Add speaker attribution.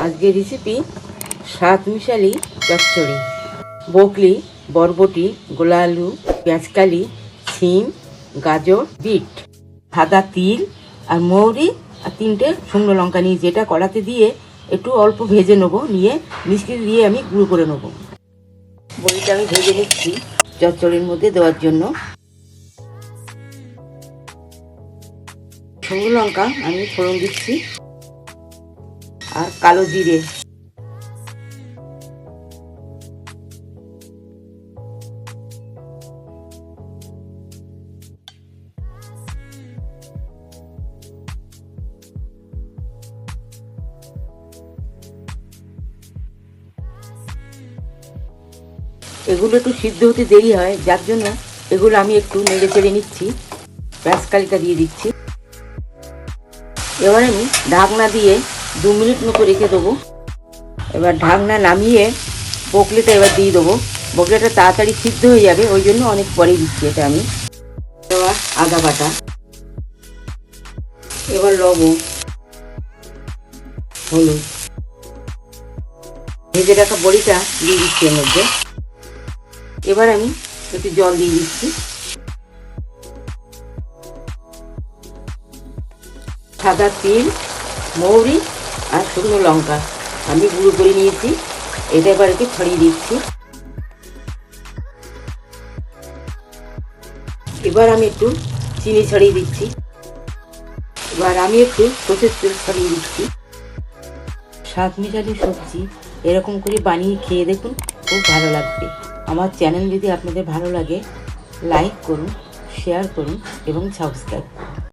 Speaker 1: আজকের রেসিপি সাত মিশালি চচ্চড়ি। বকলি, বরবটি, গোলা আলু, পেঁয়াজকালি, শিম, গাজর, বিট, সাদা তিল আর মৌরি আর 3টে শুকনো লঙ্কা নিয়ে যেটা কড়াতে দিয়ে একটু অল্প ভেজে নেবো, নিয়ে মিষ্টি দিয়ে আমি গুঁড়ো করে নেবো। বড়িটা আমি ভেজে নিচ্ছি চচ্চড়ির মধ্যে দেওয়ার জন্য। শুকনো লঙ্কা আমি ফোড়ন দিচ্ছি আর কালো জিরে। এগুলো একটু সিদ্ধ হতে দেরি হয়, যার জন্য এগুলো আমি একটু নেড়ে চেড়ে নিচ্ছি। পেঁয়াজকালিটা দিয়ে দিচ্ছি। এবার আমি ঢাকনা দিয়ে 2 মিনিট মতো রেখে দেবো। এবার ঢাকনা নামিয়ে বকলিটা এবার দিয়ে দেবো। বকলিটা তাড়াতাড়ি সিদ্ধ হয়ে যাবে, ওই জন্য অনেক পরে দিচ্ছি এটা আমি। এবার আদা বাটা, এবার লবণ, হলুদ, ভেজে রাখা বড়িটা দিয়ে দিচ্ছি এর মধ্যে। এবার আমি একটু জল দিয়ে দিচ্ছি। সাদা তিল, মৌরি আর শুকনো লঙ্কা আমি গুঁড়ো করে নিয়েছি, এটা এবার একটু ছড়িয়ে দিচ্ছি। এবার আমি একটু চিনি ছড়িয়ে দিচ্ছি। এবার আমি একটু সরষের তেল ছড়িয়ে দিচ্ছি। সাত মিশালি সবজি এরকম করে বানিয়ে খেয়ে দেখুন, খুব ভালো লাগবে। আমার চ্যানেল যদি আপনাদের ভালো লাগে, লাইক করুন, শেয়ার করুন এবং সাবস্ক্রাইব করুন।